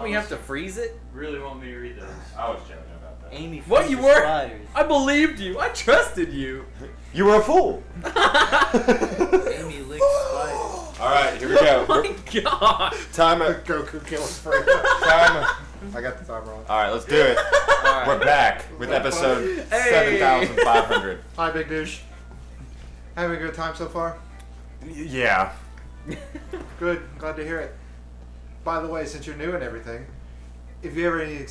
we have to freeze it? Really want me to read those? I was joking about that. Amy What, you freezes were? spiders. I believed you. I trusted you. You were a fool. Amy licks spiders. All right, here we go. Oh my god. Timer. Goku kills free. Timer. I got the timer on. All right, let's do it. Alright. We're back with episode Hey. 7,500. Hi, Big Douche. Having a good time so far? Yeah. Good. Glad to hear it. By the way, since you're new and everything, if you ever need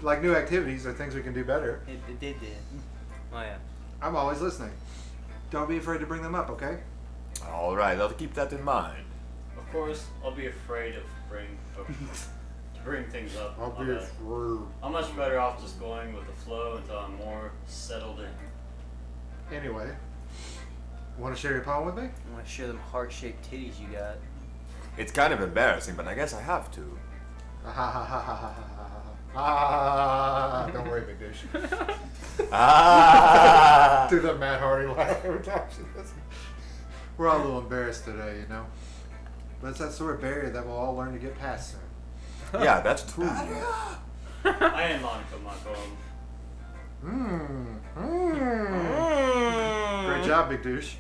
like new activities or things we can do better, It did. Oh yeah. I'm always listening. Don't be afraid to bring them up, okay? All right, I'll keep that in mind. Of course, I'll be afraid of to bring things up. I'll My be bad. afraid. I'm much better off just going with the flow until I'm more settled in. Anyway, want to share your poem with me? I want to share them heart-shaped titties you got. It's kind of embarrassing, but I guess I have to. Don't worry, Big Douche. Ah! Do the Matt Hardy laugh every time she does it. We're all a little embarrassed today, you know? But it's that sort of barrier that we'll all learn to get past soon. Yeah, that's true. I am Monica, my poem. Great job, Big Douche.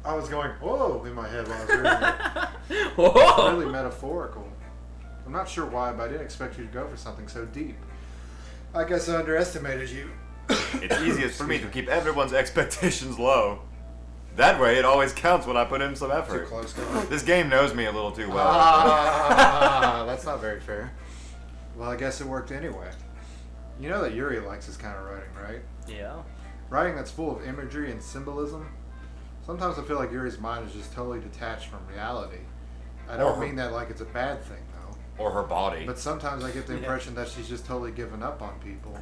I was going, whoa, in my head while I was reading it. Whoa. Really metaphorical. I'm not sure why, but I didn't expect you to go for something so deep. I guess I underestimated you. It's easiest for me to keep everyone's expectations low. That way, it always counts when I put in some Too effort. close to This game knows me a little too well. That's not very fair. Well, I guess it worked anyway. You know that Yuri likes this kind of writing, right? Yeah. Writing that's full of imagery and symbolism. Sometimes I feel like Yuri's mind is just totally detached from reality. I don't mean that like it's a bad thing, though. Or her body. But sometimes I get the impression that she's just totally given up on people.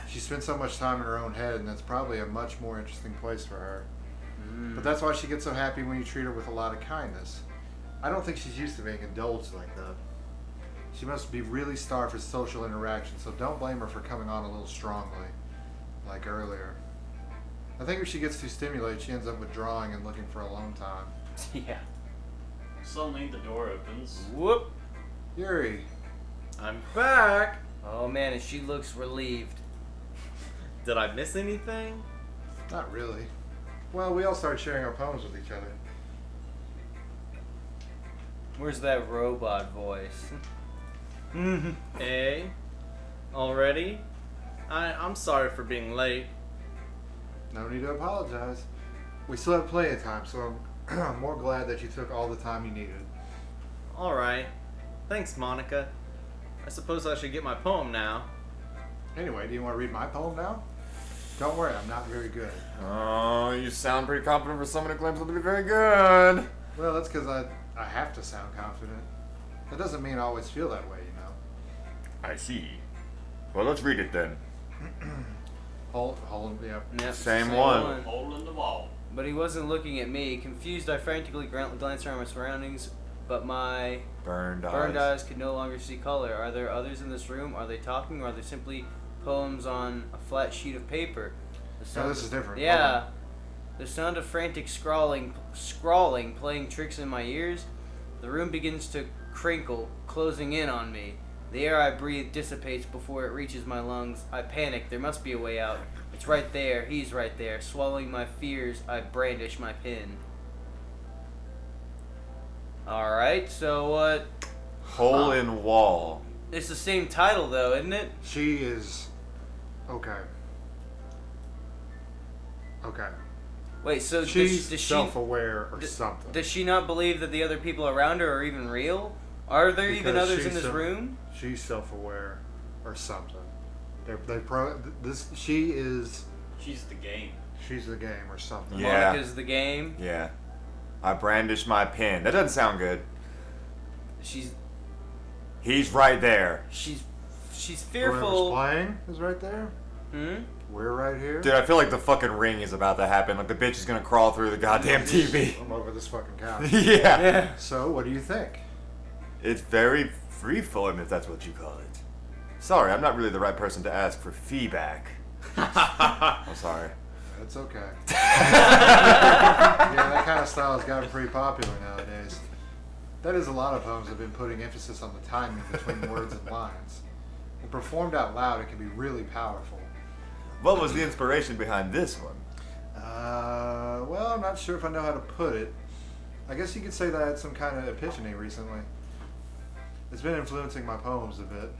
She spends so much time in her own head, and that's probably a much more interesting place for her. But that's why she gets so happy when you treat her with a lot of kindness. I don't think she's used to being indulged like that. She must be really starved for social interaction, so don't blame her for coming on a little strongly, like earlier. I think if she gets too stimulated, she ends up withdrawing and looking for alone time. Yeah. Suddenly, the door opens. Whoop. Yuri, I'm back. Oh man, and she looks relieved. Did I miss anything? not really. Well, we all started sharing our poems with each other. Where's that robot voice? Eh? Already? I'm sorry for being late. No need to apologize. We still have plenty of time, so I'm more glad that you took all the time you needed. Alright. Thanks, Monica. I suppose I should get my poem now. Anyway, do you want to read my poem now? Don't worry, I'm not very good. Oh, you sound pretty confident for someone who claims to be very good. Well, that's because I have to sound confident. That doesn't mean I always feel that way, you know. I see. Well, let's read it then. Hold, yeah. Yep, Same one. Hole in the wall. But he wasn't looking at me. Confused, I frantically glanced around my surroundings, but my Burned burned eyes. eyes could no longer see color. Are there others in this room? Are they talking, or are they simply poems on a flat sheet of paper? The No, this is different. Yeah. The sound of frantic scrawling playing tricks in my ears. The room begins to crinkle, closing in on me. The air I breathe dissipates before it reaches my lungs. I panic. There must be a way out. It's right there. He's right there. Swallowing my fears, I brandish my pen. Alright, so what? Hole in wall. It's the same title, though, isn't it? She is... Okay. Okay. Wait, so She's does she... self-aware or something. Does she not believe that the other people around her are even real? Are there even Because others in she's this so- room? She's self-aware or something. She is... She's the game. She's the game or something. Yeah. Monica's the game. Yeah. I brandish my pen. That doesn't sound good. She's He's right there. fearful. Whoever's playing is right there. Hmm? We're right here. Dude, I feel like the fucking ring is about to happen. Like the bitch is gonna crawl through the goddamn TV. I'm over this fucking couch. Yeah. So, what do you think? It's very freeform, if that's what you call it. Sorry, I'm not really the right person to ask for feedback. I'm sorry. That's okay. Yeah, that kind of style has gotten pretty popular nowadays. That is, a lot of poems have been putting emphasis on the timing between words and lines. When performed out loud, it can be really powerful. What was the inspiration behind this one? Well, I'm not sure if I know how to put it. I guess you could say that I had some kind of epiphany recently. It's been influencing my poems a bit.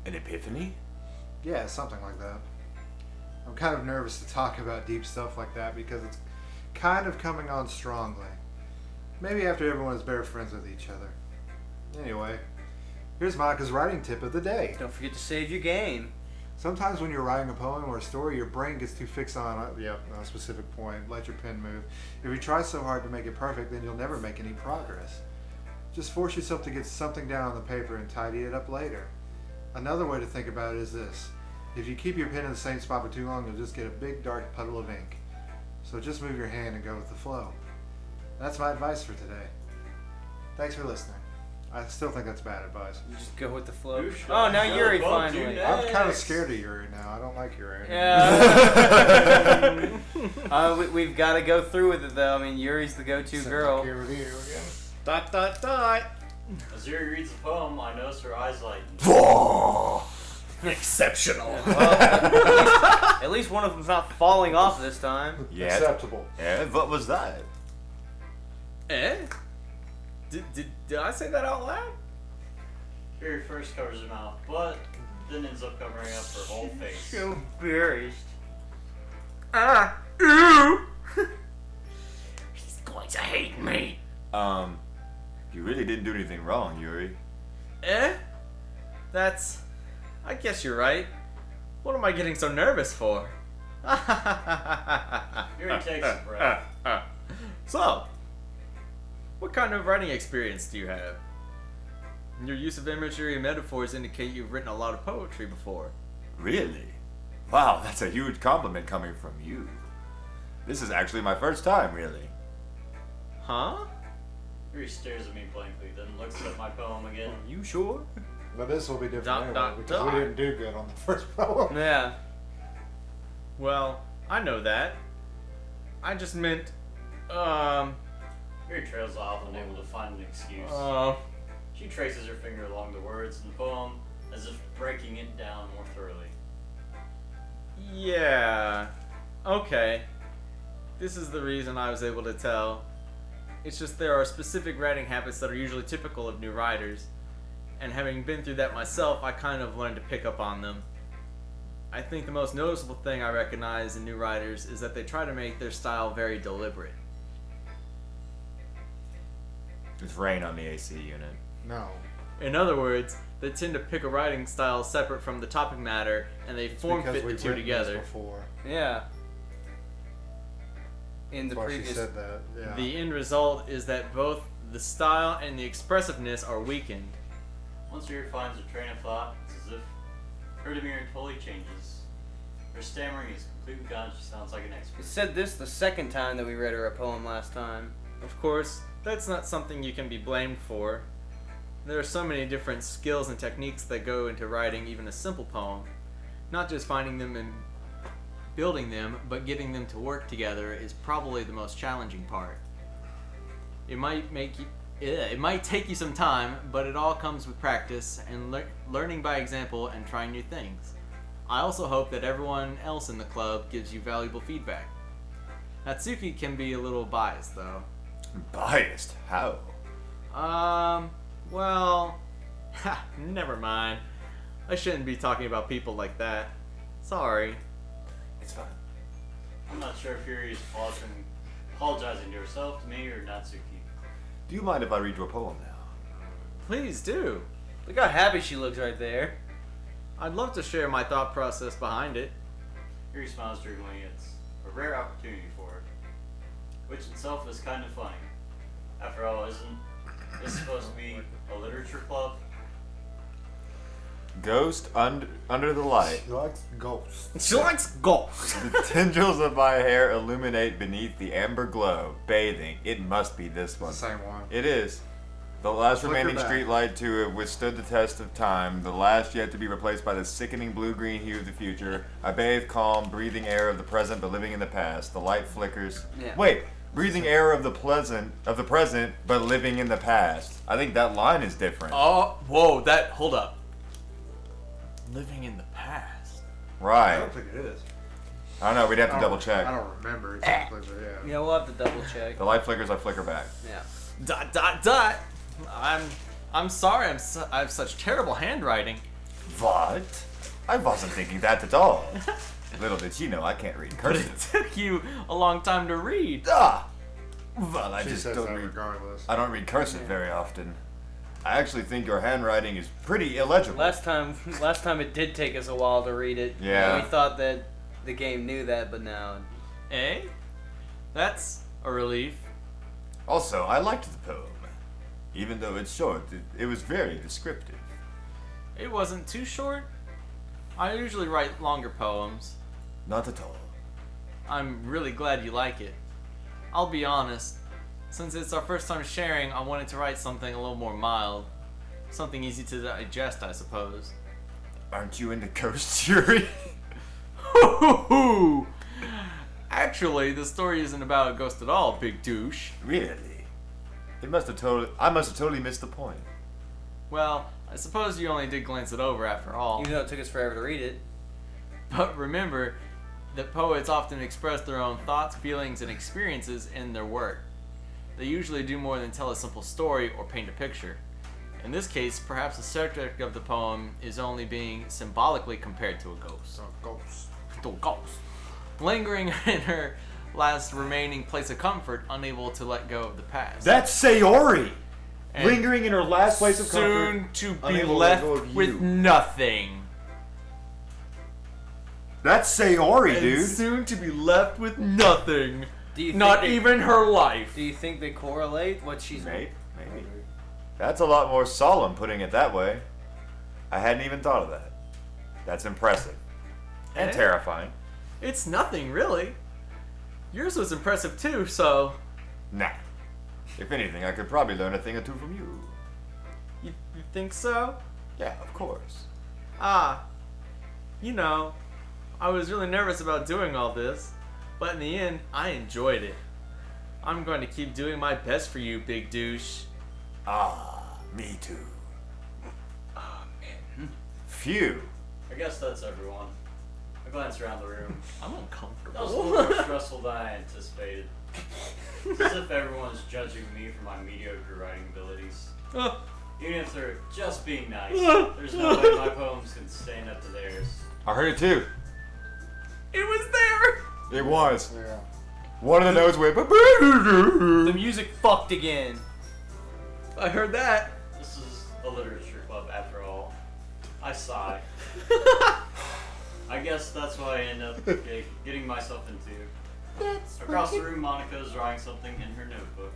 An epiphany? Yeah, something like that. I'm kind of nervous to talk about deep stuff like that because it's kind of coming on strongly. Maybe after everyone is better friends with each other. Anyway, here's Monika's writing tip of the day. Don't forget to save your game. Sometimes when you're writing a poem or a story, your brain gets too fixed on a specific point. Let your pen move. If you try so hard to make it perfect, then you'll never make any progress. Just force yourself to get something down on the paper and tidy it up later. Another way to think about it is this. If you keep your pen in the same spot for too long, you'll just get a big dark puddle of ink. So just move your hand and go with the flow. That's my advice for today. Thanks for listening. I still think that's bad advice. You just go with the flow. You should. Oh, now Go Yuri above finally. you I'm kind of Next. scared of Yuri now. I don't like Yuri. Yeah. We've got to go through with it though. I mean, Yuri's the go-to Sounds girl. like Yuri again. Dot dot dot. As Yuri reads the poem, I notice her eyes lighten. Exceptional. Well, at least one of them's not falling off this time. Yeah. Acceptable. Yeah, what was that? Eh? Did I say that out loud? Yuri first covers her mouth, but then ends up covering up her whole face. So embarrassed. Ew. He's going to hate me. You really didn't do anything wrong, Yuri. Eh? I guess you're right. What am I getting so nervous for? Yuri takes a breath. So, what kind of writing experience do you have? Your use of imagery and metaphors indicate you've written a lot of poetry before. Really? Wow, that's a huge compliment coming from you. This is actually my first time, really. Huh? Yuri stares at me blankly, then looks at my poem again. You sure? But this will be different Dot, anyway dot, because dot. we didn't do good on the first poem. Yeah. Well, I know that. I just meant, Yuri trails off, unable to find an excuse. She traces her finger along the words in the poem, as if breaking it down more thoroughly. yeah. Okay. This is the reason I was able to tell. It's just there are specific writing habits that are usually typical of new writers, and having been through that myself, I kind of learned to pick up on them. I think the most noticeable thing I recognize in new writers is that they try to make their style very deliberate. It's rain on the AC unit. No. In other words, they tend to pick a writing style separate from the topic matter, and they form Because fit the we've two written this together. before. Yeah. In the That's why she previous. said that. Yeah. The end result is that both the style and the expressiveness are weakened. Once Yuri finds her train of thought, it's as if her demeanor totally changes. Her stammering is completely gone, she sounds like an We expert. said this the second time that we read her a poem last time. Of course, that's not something you can be blamed for. There are so many different skills and techniques that go into writing even a simple poem. Not just finding them and building them, but getting them to work together is probably the most challenging part. It might take you some time, but it all comes with practice and learning by example and trying new things. I also hope that everyone else in the club gives you valuable feedback. Natsuki can be a little biased though. Biased? How? Well, never mind. I shouldn't be talking about people like that. Sorry. It's fine. I'm not sure if Yuri is apologizing to herself, to me, or Natsuki. Do you mind if I read your poem now? Please do. Look how happy she looks right there. I'd love to share my thought process behind it. Yuri smiles dreamily. It's a rare opportunity for her, which itself is kind of funny. After all, isn't this supposed to be a literature club? Ghost under the light. She likes ghosts. She likes golf. The tendrils of my hair illuminate beneath the amber glow, bathing. It must be this The one. same one. It is. The last Flicker remaining back. street light to have withstood the test of time, the last yet to be replaced by the sickening blue-green hue of the future. I bathe calm, breathing air of the present but living in the past. The light flickers. Yeah. Wait, Breathing air of the present, but living in the past. I think that line is different. Oh, whoa, hold up. Living in the past. I Right. don't think it is. I don't know, we'd have to I double don't- check. I don't remember exactly, but yeah. Yeah, we'll have to double check. The light flickers, I flicker back. Yeah. I'm sorry, I have such terrible handwriting. What? I wasn't thinking that at all. Little did you know I can't read But it cursive. took you a long time to read. Ah! Well, I She just says don't that read. regardless. I don't read cursive very often. I actually think your handwriting is pretty illegible. Last time it did take us a while to read it. Yeah. And we thought that the game knew that, but now. Eh? That's a relief. Also, I liked the poem. Even though it's short, it was very descriptive. It wasn't too short. I usually write longer poems. Not at all. I'm really glad you like it. I'll be honest. Since it's our first time sharing, I wanted to write something a little more mild. Something easy to digest, I suppose. Aren't you into ghosts, Yuri? Actually, the story isn't about a ghost at all, big douche. Really? I must have totally missed the point. Well, I suppose you only did glance it over after all. Even though it took us forever to read it. But remember that poets often express their own thoughts, feelings, and experiences in their work. They usually do more than tell a simple story or paint a picture. In this case, perhaps the subject of the poem is only being symbolically compared to a ghost. So, ghosts. To a ghost. Lingering in her last remaining place of comfort, unable to let go of the past. That's Sayori! And Lingering in her last place of soon comfort. to be unable to left let go of with you. nothing. That's Sayori, And dude. soon to be left with nothing. Do you Not think even her life. Do you think they correlate what she's? Maybe. That's a lot more solemn putting it that way. I hadn't even thought of that. That's impressive. And Eh? terrifying. It's nothing, really. Yours was impressive too, so. Nah. If anything, I could probably learn a thing or two from you. You think so? Yeah, of course. Ah. You know, I was really nervous about doing all this, but in the end, I enjoyed it. I'm going to keep doing my best for you, big douche. Ah, me too. Oh man. Phew. I guess that's everyone. I glance around the room. I'm That was a uncomfortable. little more stressful than I anticipated. It's as if everyone's judging me for my mediocre writing abilities. Even if they're just being nice, there's no way my poems can stand up to theirs. I heard it too. It was there! It was. Yeah. One of the notes went. The music fucked again. I heard that. This is a literature club after all. I sigh. I guess that's what I end up getting myself into. Across the room, Monika is drawing something in her notebook.